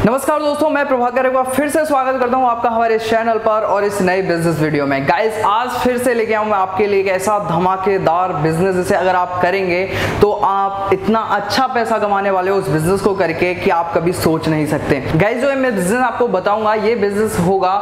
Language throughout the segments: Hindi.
नमस्कार दोस्तों, मैं प्रभाकर एक बार फिर से स्वागत करता हूं आपका हमारे इस चैनल पर और इस नए बिजनेस वीडियो में। गाइस, आज फिर से लेके आऊं मैं आपके लिए एक ऐसा धमाकेदार बिजनेस जिसे अगर आप करेंगे तो आप इतना अच्छा पैसा कमाने वाले हो उस बिजनेस को करके कि आप कभी सोच नहीं सकते। गाइस, जो मैं बिजनेस आपको बताऊंगा ये बिजनेस होगा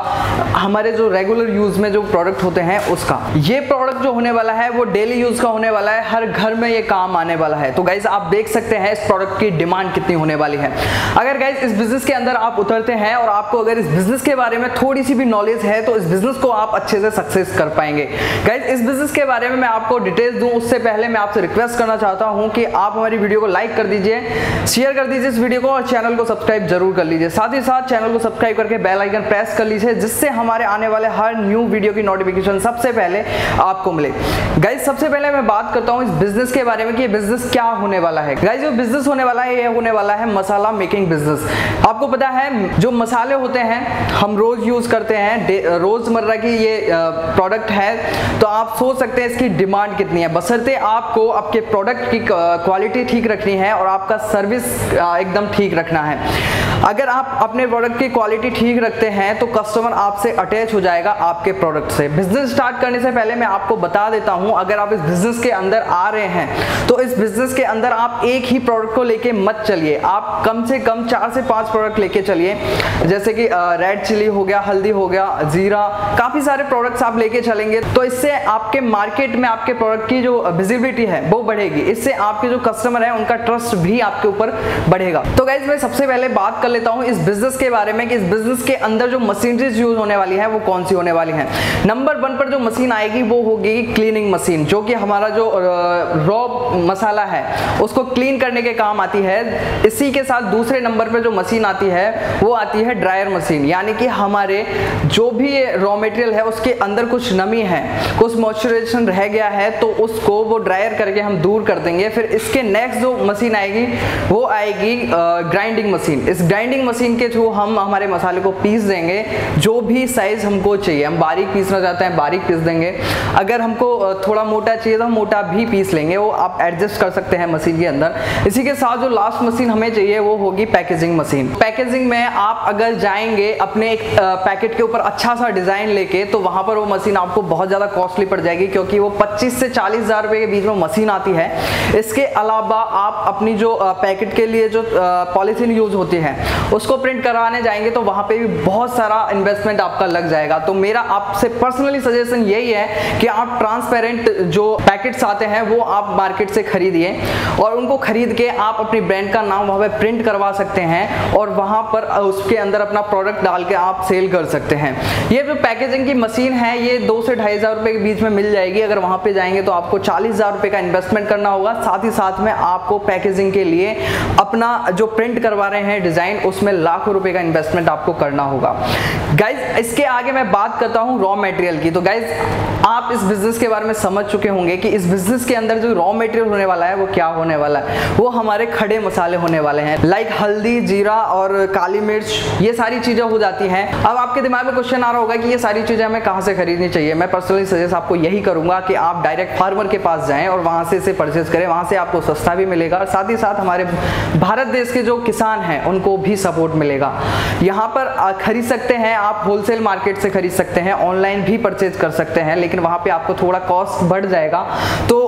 हमारे जो रेगुलर यूज में जो प्रोडक्ट होते हैं उसका। ये प्रोडक्ट जो होने वाला है वो डेली यूज का होने वाला है, हर घर में ये काम आने वाला है। तो गाइस, आप देख सकते हैं इस प्रोडक्ट की डिमांड कितनी होने वाली है। अगर गाइस इस बिजनेस के अंदर आप उतरते हैं और आपको अगर इस बिजनेस के बारे में थोड़ी सी भी नॉलेज है तो इस बिजनेस को आप अच्छे से सक्सेस कर पाएंगे। गाइस, इस बिजनेस के बारे में मैं आपको डिटेल्स दूं उससे पहले मैं आपसे रिक्वेस्ट करना चाहता हूं कि आप हमारी वीडियो को लाइक कर दीजिए, शेयर कर दीजिए इस वीडियो को और चैनल को सब्सक्राइब जरूर कर लीजिए। साथ ही साथ चैनल को सब्सक्राइब करके बेल आइकन प्रेस कर लीजिए जिससे हमारे आने वाले हर न्यू वीडियो की नोटिफिकेशन सबसे पहले आपको मिले। गाइस, सबसे पहले मैं बात करता हूं इस बिजनेस के बारे में कि ये बिजनेस क्या होने वाला है। गाइस, जो बिजनेस होने वाला है ये होने वाला है मसाला मेकिंग बिजनेस। आपको पता है जो मसाले होते हैं हम रोज यूज करते हैं, रोजमर्रा की ये प्रोडक्ट है, तो आप सोच सकते हैं इसकी डिमांड कितनी है। बशर्ते आपको आपके प्रोडक्ट की क्वालिटी ठीक रखनी है और आपका सर्विस एकदम ठीक रखना है। अगर आप अपने प्रोडक्ट की क्वालिटी ठीक रखते हैं तो कस्टमर आपसे अटैच हो जाएगा आपके प्रोडक्ट से। बिजनेस स्टार्ट करने से पहले मैं आपको बता देता हूं, अगर आप इस बिजनेस के अंदर आ रहे हैं तो इस बिजनेस के अंदर आप एक ही प्रोडक्ट को लेके मत चलिए। आप कम से कम 4 से 5 प्रोडक्ट लेके चलिए, जैसे कि रेड चिली हो गया, हल्दी हो गया, जीरा, काफी सारे प्रोडक्ट्स आप लेके चलेंगे तो इससे आपके मार्केट में आपके प्रोडक्ट की जो विजिबिलिटी है वो बढ़ेगी। इससे आपके जो कस्टमर है उनका ट्रस्ट भी आपके ऊपर बढ़ेगा। तो गाइस, मैं सबसे पहले बात कर लेता हूं इस बिजनेस के बारे में कि इस बिजनेस के अंदर जो मशीनरीज यूज होने वाली है वो कौन सी होने वाली है। नंबर 1 पर जो मशीन आएगी वो होगी क्लीनिंग मशीन, जो कि हमारा जो रॉ मसाला है उसको क्लीन करने के काम आती है। इसी के साथ दूसरे नंबर पर जो मशीन आती है वो आती है ड्रायर मशीन, यानी कि हमारे जो भी रॉ मटेरियल है उसके अंदर कुछ नमी है, कुछ मॉइस्चराइजेशन रह गया है तो उसको वो ड्रायर करके हम दूर कर देंगे। फिर इसके नेक्स्ट जो मशीन आएगी वो आएगी ग्राइंडिंग मशीन। इस ग्राइंडिंग मशीन के थ्रू हम हमारे मसाले को पीस देंगे, जो भी साइज हमको चाहिए। हम बारीक पीसना चाहते हैं बारीक पीस देंगे, अगर हमको थोड़ा मोटा चाहिए तो हम मोटा भी पीस लेंगे, वो आप एडजस्ट कर सकते हैं मशीन के अंदर। इसी के साथ जो लास्ट मशीन हमें चाहिए वो होगी पैकेजिंग मशीन। पैकेजिंग में आप अगर जाएंगे अपने एक पैकेट के ऊपर अच्छा सा डिजाइन लेके तो वहां पर वो मशीन आपको बहुत ज्यादा कॉस्टली पड़ जाएगी, क्योंकि वो 25 से 40 हजार रुपए के बीच में मशीन आती है। इसके अलावा आप अपनी जो पैकेट के लिए जो पॉलिथीन यूज होती है उसको प्रिंट करवाने जाएंगे तो वहां पे भी बहुत सारा इन्वेस्टमेंट आपका लग जाएगा। तो मेरा आपसे पर्सनली सजेशन यही है कि आप ट्रांसपेरेंट जो पैकेट्स आते हैं वो आप मार्केट से खरीदिए और उनको खरीद के आप अपनी ब्रांड का नाम वहां पे प्रिंट करवा सकते हैं और वहां पर उसके अंदर अपना प्रोडक्ट डाल के आप सेल कर सकते हैं। ये जो पैकेजिंग की मशीन है ये 2 से 2.5 हजार रुपए के बीच में मिल जाएगी। अगर वहां पे जाएंगे तो आपको 40 हजार रुपए का इन्वेस्टमेंट करना होगा, साथ ही साथ में आपको पैकेजिंग के लिए अपना जो प्रिंट करवा रहे हैं डिजाइन उसमें लाखों रुपए का इन्वेस्टमेंट आपको करना होगा। गाइज, इसके आगे मैं बात करता हूं रॉ मटेरियल की। तो गाइज, आप इस बिजनेस के बारे में समझ चुके होंगे कि इस बिजनेस के अंदर जो रॉ मटेरियल होने वाला है वो क्या होने वाला है। वो हमारे खड़े मसाले होने वाले हैं, लाइक हल्दी, जीरा और काली मिर्च, ये सारी चीजें हो जाती हैं। अब आपके दिमाग में क्वेश्चन आ रहा होगा कि ये सारी चीजें हमें कहां से खरीदनी चाहिए। मैं पर्सनली सजेस्ट आपको यही करूंगा कि आप डायरेक्ट फार्मर के पास जाएं और वहां से इसे परचेज करें, वहां से आपको सस्ता भी मिलेगा और साथ ही साथ हमारे भारत देश के जो किसान हैं उनको भी सपोर्ट मिलेगा। यहाँ पर खरीद सकते हैं आप, होलसेल मार्केट से खरीद सकते हैं, ऑनलाइन भी परचेज कर सकते हैं, लेकिन वहां पे आपको थोड़ा कॉस्ट बढ़ जाएगा। तो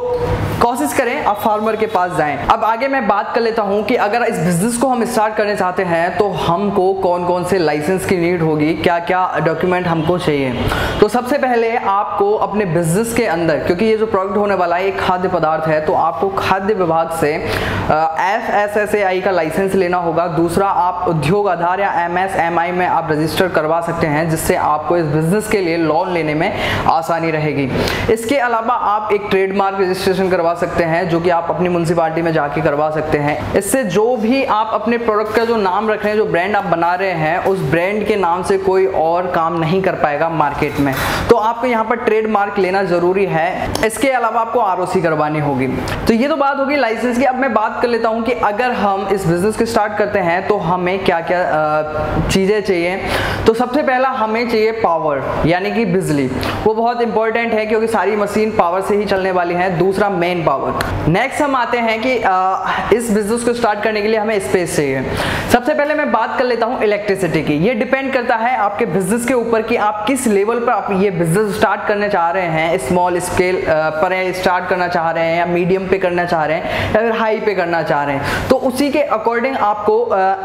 कोशिश करें आप फार्मर के पास जाएं। अब आगे मैं बात कर लेता हूं कि अगर इस बिजनेस को हम स्टार्ट करने चाहते हैं तो हमको कौन कौन से लाइसेंस की नीड होगी, क्या क्या डॉक्यूमेंट हमको चाहिए। तो सबसे पहले आपको अपने बिजनेस के अंदर, क्योंकि ये जो प्रोडक्ट होने वाला है एक खाद्य पदार्थ है, तो आपको खाद्य विभाग से FSSAI का लाइसेंस लेना होगा। दूसरा, आप उद्योग आधार या MSMI में आप रजिस्टर करवा सकते हैं, जिससे आपको इस बिजनेस के लिए लोन लेने में आसानी रहेगी। इसके अलावा आप एक ट्रेडमार्क रजिस्ट्रेशन करवा सकते हैं, जो कि आप अपनी म्युनिसिपैलिटी में जाके करवा सकते हैं। इससे जो भी आप अपने प्रोडक्ट का जो नाम रख रहे हैं, जो ब्रांड आप बना रहे हैं, उस ब्रांड के नाम से कोई और काम नहीं कर पाएगा मार्केट में। तो आपको यहाँ पर ट्रेडमार्क लेना जरूरी है। इसके अलावा आपको ROC करवानी होगी। तो ये तो बात होगी लाइसेंस की। अब मैं बात कर लेता हूँ कि अगर हम इस बिजनेस को स्टार्ट करते हैं तो हमें क्या क्या चीजें चाहिए। तो सबसे पहला हमें चाहिए पावर, यानी कि बिजली। वो बहुत इंपॉर्टेंट है क्योंकि सारी मशीन पावर से ही चलने वाली है। दूसरा, मेन पावर। नेक्स्ट हम आते हैं कि इस बिजनेस को स्टार्ट करने के लिए हमें स्पेस चाहिए। सबसे पहले मैं बात कर लेता हूं इलेक्ट्रिसिटी की। ये डिपेंड करता है आपके बिजनेस के ऊपर कि आप किस लेवल पर आप ये बिजनेस स्टार्ट करना चाह रहे हैं। स्मॉल स्केल पर स्टार्ट करना चाह रहे हैं, या मीडियम पे करना चाह रहे हैं, या फिर हाई पे करना चाह रहे हैं, तो उसी के अकॉर्डिंग आपको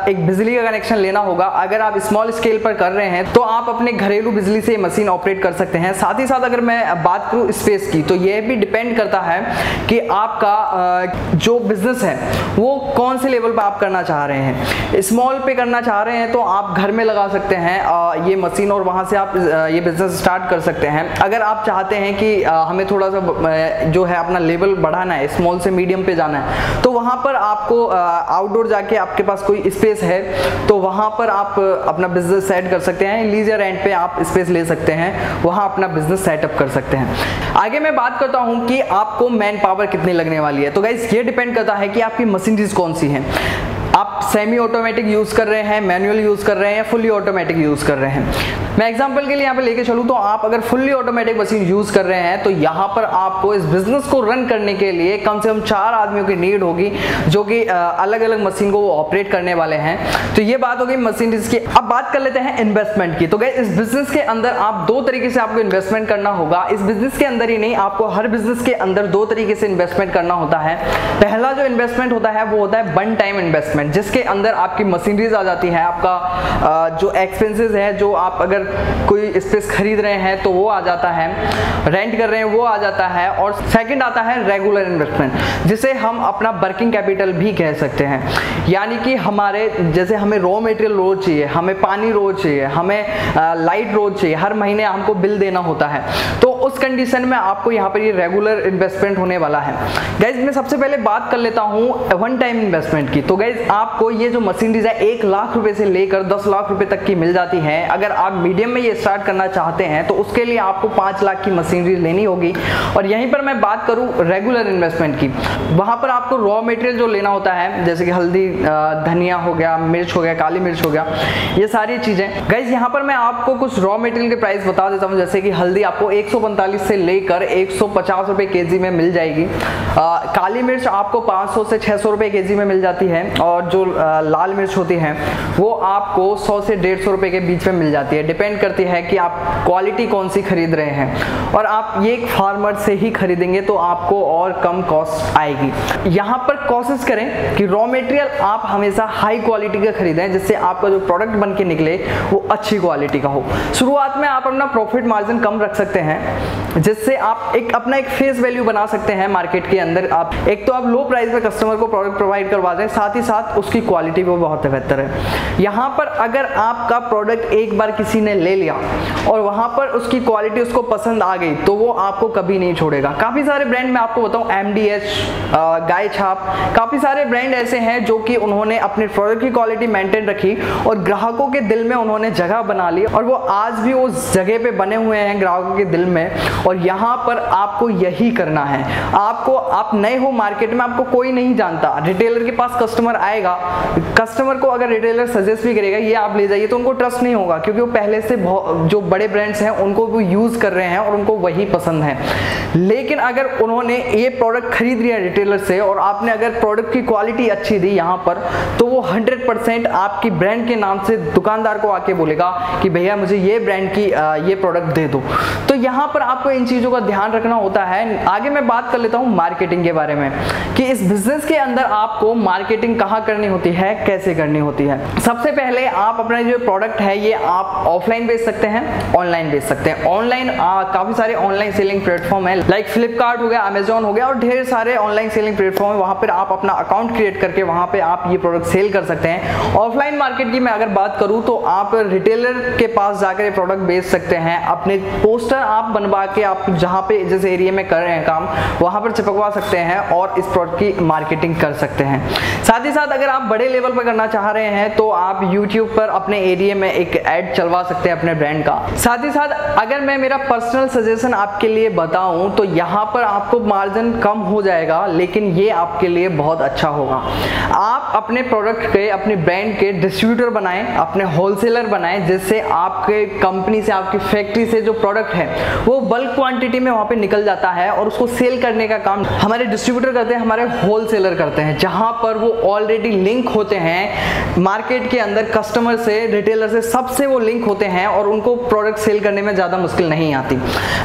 एक बिजली का कनेक्शन लेना होगा। अगर आप स्मॉल स्केल पर कर रहे हैं तो आप अपने घरेलू बिजली से मशीन ऑपरेट कर सकते हैं। साथ ही साथ अगर मैं बात करूं स्पेस की, तो यह भी डिपेंड करता है कि आपका जो बिजनेस है वो कौन से लेवल पर आप करना चाह रहे हैं। स्मॉल पे करना चाह रहे हैं तो आप घर में लगा सकते हैं ये मशीन, और वहां से आप ये बिजनेस स्टार्ट कर सकते हैं। अगर आप चाहते हैं कि हमें थोड़ा सा जो है अपना लेवल बढ़ाना है, स्मॉल से मीडियम पे जाना है, तो वहां पर आपको आउटडोर जाके आपके पास कोई स्पेस है तो वहां पर आप अपना बिजनेस सेट कर सकते हैं। लीज या रेंट पे आप स्पेस ले सकते हैं, वहां अपना बिजनेस सेटअप कर सकते हैं। आगे मैं बात करता हूं कि आपको मैन पावर कितनी लगने वाली है। तो गाइस ये डिपेंड करता है कि आपकी मशीनरीज कौन सी हैं। आप सेमी ऑटोमेटिक यूज कर रहे हैं, मैनुअल यूज कर रहे हैं, या फुल्ली ऑटोमेटिक यूज कर रहे हैं। मैं एग्जांपल के लिए यहाँ पे लेके चलूँ तो आप अगर फुल्ली ऑटोमेटिक मशीन यूज कर रहे हैं तो यहाँ पर आपको इस बिजनेस को रन करने के लिए कम से कम 4 आदमियों की नीड होगी, जो कि अलग अलग मशीन को वो ऑपरेट करने वाले हैं। तो ये बात हो गई मशीनरीज की। अब बात कर लेते हैं इन्वेस्टमेंट की। तो गाइस इस बिजनेस के अंदर आप 2 तरीके से आपको इन्वेस्टमेंट करना होगा। इस बिजनेस के अंदर ही नहीं, आपको हर बिजनेस के अंदर 2 तरीके से इन्वेस्टमेंट करना होता है। पहला जो इन्वेस्टमेंट होता है वो होता है वन टाइम इन्वेस्टमेंट, जिसके अंदर आपकी मशीनरीज आ जाती है, आपका जो एक्सपेंसेस है, जो आप अगर कोई स्पेस खरीद रहे हैं तो वो आ जाता है, रेंट कर रहे हैं वो आ जाता है। और सेकंड आता है रेगुलर इन्वेस्टमेंट, जिसे हम अपना वर्किंग कैपिटल भी कह सकते हैं। यानी कि हमारे जैसे हमें रॉ मटेरियल रोज चाहिए, हमें पानी रोज चाहिए, हमें लाइट रोज चाहिए, हर महीने हमको बिल देना होता है, तो उस कंडीशन में आपको यहाँ पर ये रेगुलर इन्वेस्टमेंट होने वाला है। गाइज मैं सबसे पहले बात कर लेता हूँ वन टाइम इन्वेस्टमेंट की। तो गाइज आपको ये जो मशीनरीज है 1 लाख रुपए से लेकर 10 लाख रुपए तक की मिल जाती है। अगर आप मीडियम में ये स्टार्ट करना चाहते हैं तो उसके लिए आपको 5 लाख की मशीनरी लेनी होगी। और यहीं पर मैं बात करूं रेगुलर इन्वेस्टमेंट की, वहां पर आपको रॉ मटेरियल जो लेना होता है, जैसे कि हल्दी, धनिया हो गया, मिर्च हो गया, काली मिर्च हो गया, ये सारी चीजें। गाइज यहाँ पर मैं आपको कुछ रॉ मटेरियल के प्राइस बता देता हूँ। जैसे कि हल्दी आपको 145 से लेकर 150 रुपए केजी में मिल जाएगी। काली मिर्च आपको 500 से 600 रुपए केजी में मिल जाती है, और जो लाल मिर्च होती है वो आपको 100 से 150 रुपए के बीच में मिल जाती है। डिपेंड करती है कि आप क्वालिटी कौन सी खरीद रहे हैं, और आप ये एक फार्मर से ही खरीदेंगे तो आपको और कम कॉस्ट आएगी। यहाँ पर कोशिश करें कि रॉ मटेरियल आप हमेशा हाई क्वालिटी का खरीदें, जिससे आपका जो प्रोडक्ट बन के निकले वो अच्छी क्वालिटी का हो। शुरुआत में आप अपना प्रॉफिट मार्जिन कम रख सकते हैं, जिससे आप अपना एक फेस वैल्यू बना सकते हैं मार्केट के अंदर। आप एक तो आप लो प्राइस में कस्टमर को प्रोडक्ट प्रोवाइड करवा दें, साथ ही साथ उसकी क्वालिटी भी बहुत बेहतर है। यहाँ पर अगर आपका प्रोडक्ट एक बार किसी ने ले लिया और वहां पर उसकी क्वालिटी उसको पसंद आ गई तो वो आपको कभी नहीं छोड़ेगा। काफी सारे ब्रांड मैं आपको बताऊं, MDH, गाय छाप, काफी सारे ब्रांड ऐसे हैं जो कि उन्होंने अपने प्रोडक्ट की क्वालिटी मेंटेन रखी और ग्राहकों के दिल में उन्होंने जगह बना ली, और वो आज भी उस जगह पे बने हुए हैं ग्राहकों के दिल में। और यहाँ पर आपको यही करना है। आप नए हो मार्केट में, आपको कोई नहीं जानता, रिटेलर के पास कस्टमर आएगा, कस्टमर को अगर रिटेलर सजेस्ट भी करेगा ये आप ले जाइए, तो उनको ट्रस्ट नहीं होगा, क्योंकि वो पहले से जो बड़े ब्रांड्स हैं उनको वो यूज कर रहे हैं और उनको वही पसंद है। लेकिन अगर उन्होंने ये प्रोडक्ट खरीद लिया रिटेलर से और आपने अगर प्रोडक्ट की क्वालिटी अच्छी दी यहाँ पर, तो वो 100% आपकी ब्रांड के नाम से दुकानदार को आके बोलेगा कि भैया मुझे ये ब्रांड की ये प्रोडक्ट दे दो। तो यहाँ पर आपको इन चीजों का ध्यान रखना होता है। आगे मैं बात कर लेता हूँ मार्केटिंग के बारे में, कि इस बिजनेस के अंदर आपको मार्केटिंग कहाँ करनी होती है, कैसे करनी होती है। सबसे पहले आप अपना जो प्रोडक्ट है ये आप ऑफलाइन बेच सकते हैं, ऑनलाइन बेच सकते हैं। ऑनलाइन काफी सारे ऑनलाइन सेलिंग प्लेटफॉर्म है, लाइक फ्लिपकार्ट हो गया, अमेजॉन हो गया, और ढेर सारे ऑनलाइन सेलिंग प्लेटफॉर्म है। वहां पर आप अपना अकाउंट क्रिएट करके वहां पे आप ये प्रोडक्ट सेल कर सकते हैं। ऑफलाइन मार्केट की मैं अगर बात करूं तो आप रिटेलर के पास जाकर ये प्रोडक्ट बेच सकते हैं। अपने पोस्टर आप बनवा के आप जहां पे जिस एरिया में कर रहे हैं काम, वहां पर चिपकवा सकते हैं और इस प्रोडक्ट की मार्केटिंग कर सकते हैं। साथ ही साथ अगर आप बड़े लेवल पर करना चाह रहे हैं तो आप YouTube पर अपने एरिया में एक ऐड चलवा सकते हैं अपने ब्रांड का। साथ ही साथ अगर मैं मेरा पर्सनल सजेशन आपके लिए बताऊं तो यहाँ पर आपको मार्जिन कम हो जाएगा, लेकिन ये आपके लिए बहुत अच्छा होगा। आप अपने प्रोडक्ट के, अपने ब्रांड के डिस्ट्रीब्यूटर बनाएं, अपने होलसेलर बनाएं, जिससे आपके कंपनी से, आपकी फैक्ट्री से जो प्रोडक्ट है वो बल्क क्वांटिटी में वहाँ पे निकल जाता है और उसको सेल करने का काम हमारे डिस्ट्रीब्यूटर करते हैं, हमारे होलसेलर करते हैं, जहाँ पर वो ऑलरेडी लिंक होते हैं मार्केट के अंदर कस्टमर से, रिटेलर से, सबसे वो लिंक होते हैं और उनको प्रोडक्ट सेल करने में ज़्यादा मुश्किल नहीं आती।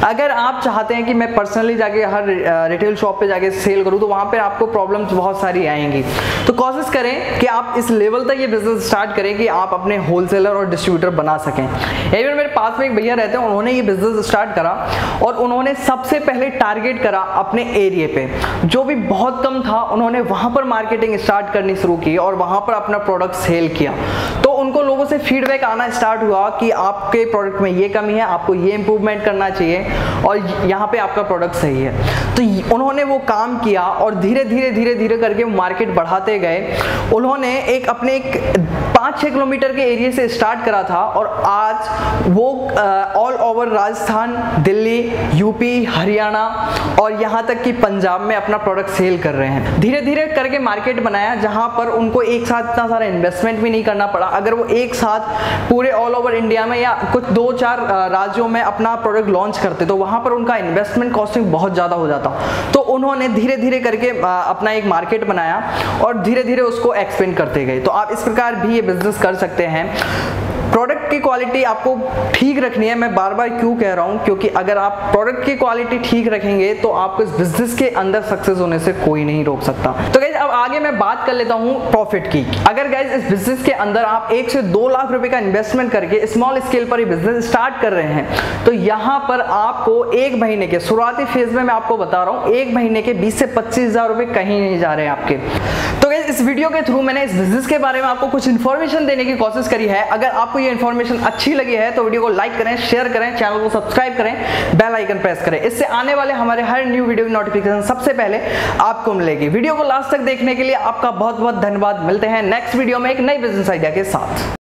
अगर आप चाहते हैं कि मैं पर्सनली जाके हर रिटेल शॉप पे जाके सेल करूं तो वहाँ पे आपको प्रॉब्लम्स बहुत सारी आएंगी। तो कोशिश करें कि आप इस लेवल तक ये बिजनेस स्टार्ट करें कि आप अपने होलसेलर और डिस्ट्रीब्यूटर बना सकें। इवन मेरे पास में एक भैया रहते हैं, उन्होंने ये बिजनेस स्टार्ट करा और उन्होंने सबसे पहले टारगेट करा अपने एरिया पे, जो भी बहुत कम था, उन्होंने वहाँ पर मार्केटिंग स्टार्ट करनी शुरू की और वहाँ पर अपना प्रोडक्ट सेल किया। तो उनको लोगों से फीडबैक आना स्टार्ट हुआ कि आपके प्रोडक्ट में ये कमी है, आपको ये इंप्रूवमेंट करना चाहिए और यहाँ पे आपका प्रोडक्ट सही है। तो उन्होंने वो काम किया और धीरे धीरे करके मार्केट बढ़ाते गए। उन्होंने अपने 5-6 किलोमीटर के एरिया से स्टार्ट करा था और आज वो all over Rajasthan, Delhi, UP, Haryana और यहाँ तक कि पंजाब में अपना प्रोडक्ट सेल कर रहे हैं। धीरे धीरे करके मार्केट बनाया जहाँ पर उनको एक साथ इतना सारा इन्वेस्टमेंट भी नहीं करना पड़ा। अगर वो एक साथ पूरे ऑल ओवर इंडिया में या कुछ 2-4 राज्यों में अपना प्रोडक्ट लॉन्च करते तो वहाँ पर उनका इन्वेस्टमेंट कॉस्टिंग बहुत ज़्यादा हो जाता। तो उन्होंने धीरे धीरे करके अपना एक मार्केट बनाया और धीरे धीरे उसको एक्सपेंड करते गए। तो आप इस प्रकार भी ये बिजनेस कर सकते हैं। प्रोडक्ट की क्वालिटी आपको ठीक रखनी है। मैं बार बार क्यों कह रहा हूं, क्योंकि अगर आप प्रोडक्ट की क्वालिटी ठीक रखेंगे तो आपको इस बिजनेस के अंदर सक्सेस होने से कोई नहीं रोक सकता। तो गाइज अब आगे मैं बात कर लेता हूं प्रॉफिट की। अगर गाइज इस बिजनेस के अंदर आप 1 से 2 लाख रुपए का इन्वेस्टमेंट करके स्मॉल स्केल पर ये बिजनेस स्टार्ट कर रहे हैं तो यहाँ पर आपको 1 महीने के शुरुआती फेज में मैं आपको बता रहा हूँ 1 महीने के 20 से 25,000 रुपए कहीं नहीं जा रहे हैं आपके। तो गाइज इस वीडियो के थ्रू मैंने इस बिजनेस के बारे में आपको कुछ इन्फॉर्मेशन देने की कोशिश करी है। अगर आपको ये इन्फॉर्मेशन अच्छी लगी है तो वीडियो को लाइक करें, शेयर करें, चैनल को सब्सक्राइब करें, बेल आइकन प्रेस करें। इससे आने वाले हमारे हर न्यू वीडियो की नोटिफिकेशन सबसे पहले आपको मिलेगी। वीडियो को लास्ट तक देखने के लिए आपका बहुत बहुत धन्यवाद। मिलते हैं नेक्स्ट वीडियो में एक नई बिजनेस आइडिया के साथ।